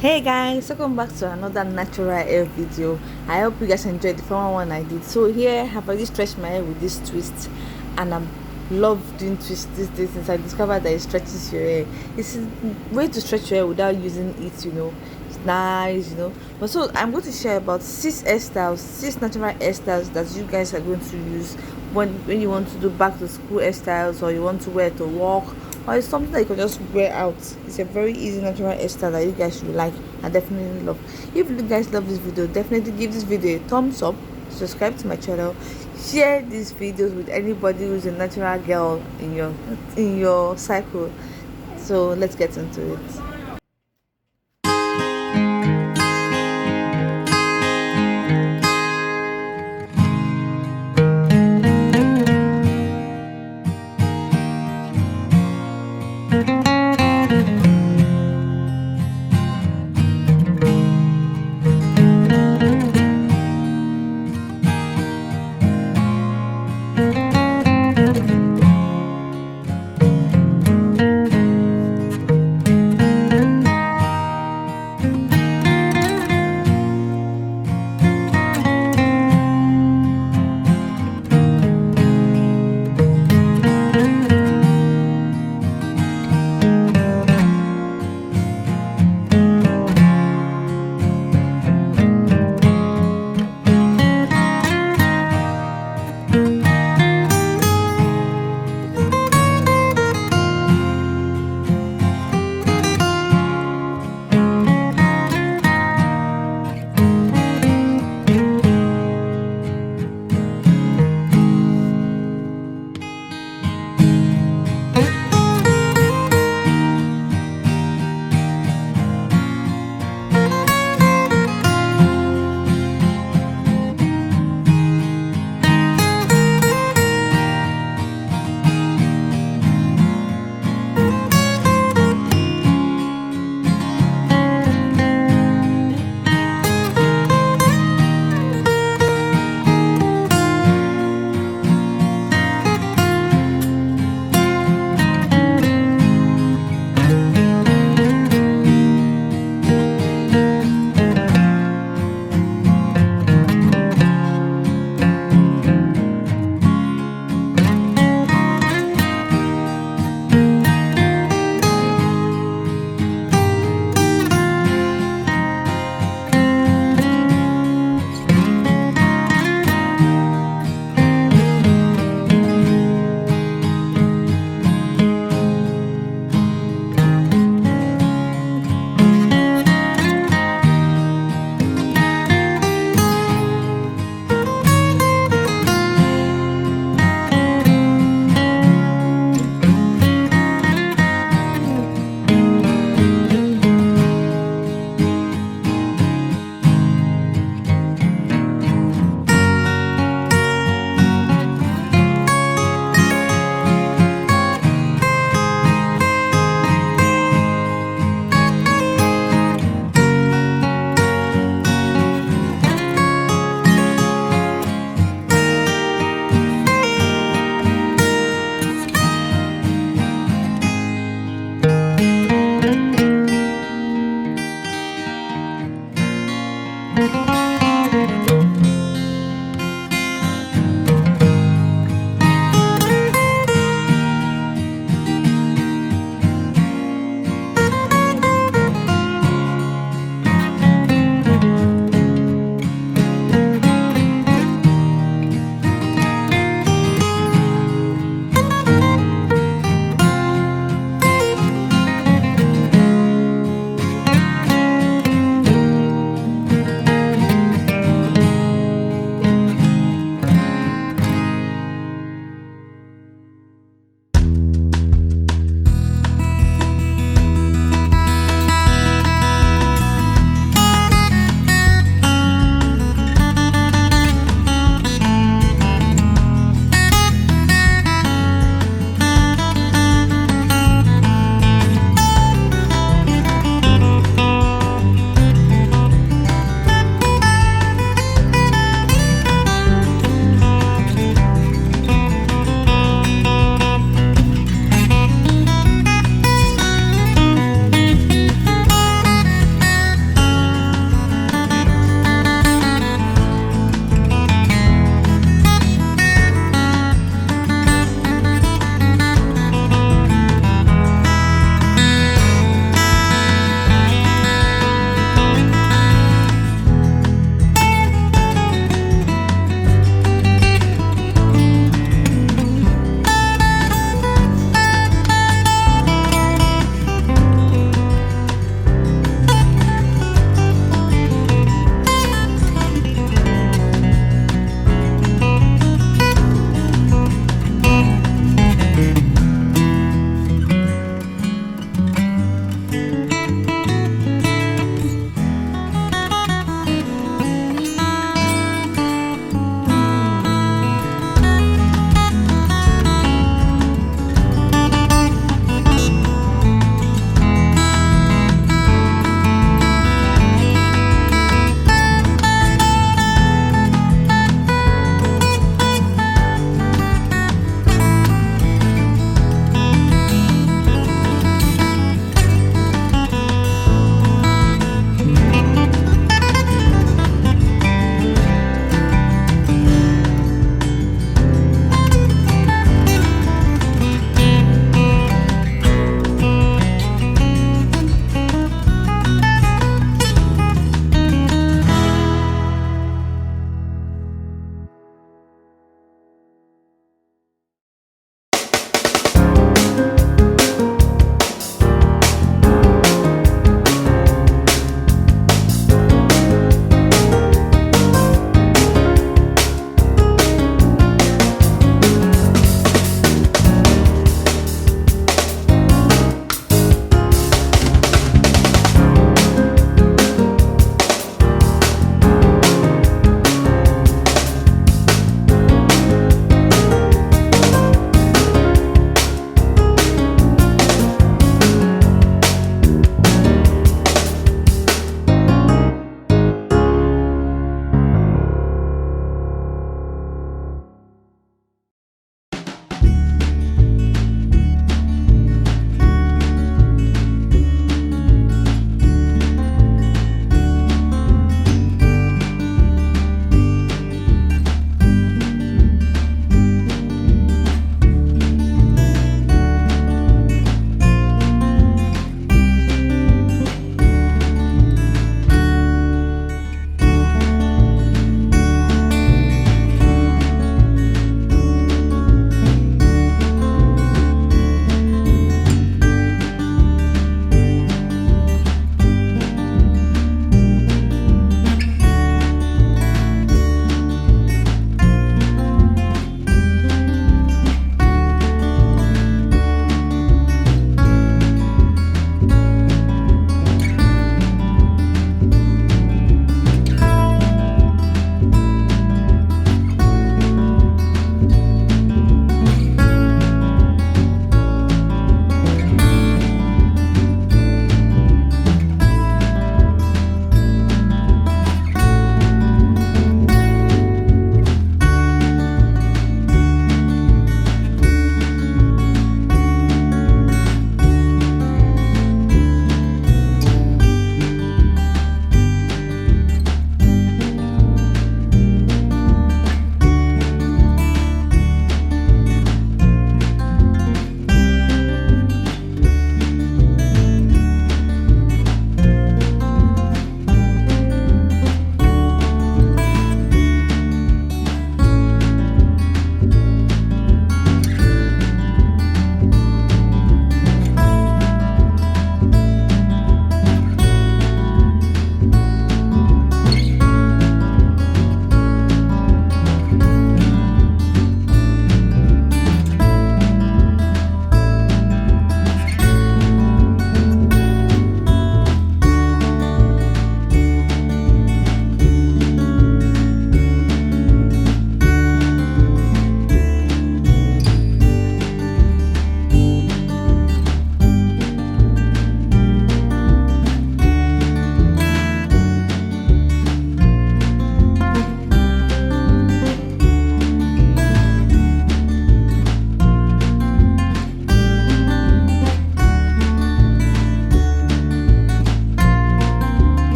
Hey guys, welcome back to another natural hair video. I hope you guys enjoyed the former one I did. So here I have already stretched my hair with this twist, and I love doing twists these days since I discovered that it stretches your hair. It's a way to stretch your hair without using it. It's nice. But so I'm going to share about six natural hairstyles that you guys are going to use when you want to do back to school hairstyles, or you want to wear to work, or it's something that you can just wear out. It's a very easy natural hairstyle that you guys should like and definitely love. If you guys love this video, definitely give this video a thumbs up, subscribe to my channel, share these videos with anybody who's a natural girl in your cycle. So let's get into it.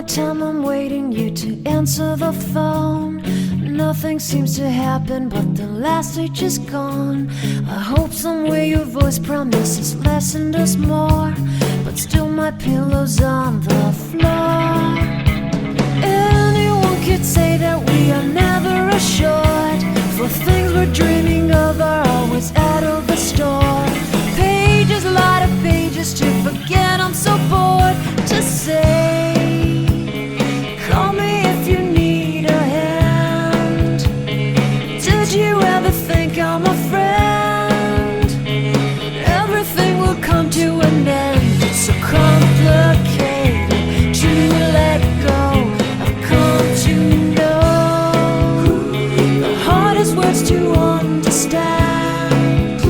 time I'm waiting you to answer the phone. Nothing seems to happen, but the last stage is gone. I hope somewhere your voice promises less and us more, but still my pillow's on the floor. Anyone could say that we are never assured, for things we're dreaming of are always out of the store. Pages, a lot of pages to forget, I'm so bored to say. Call me if you need a hand. Did you ever think I'm a friend? Everything will come to an end. It's so complicated to let go. I've come to know the hardest words to understand.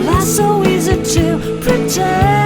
Life's so easy to pretend.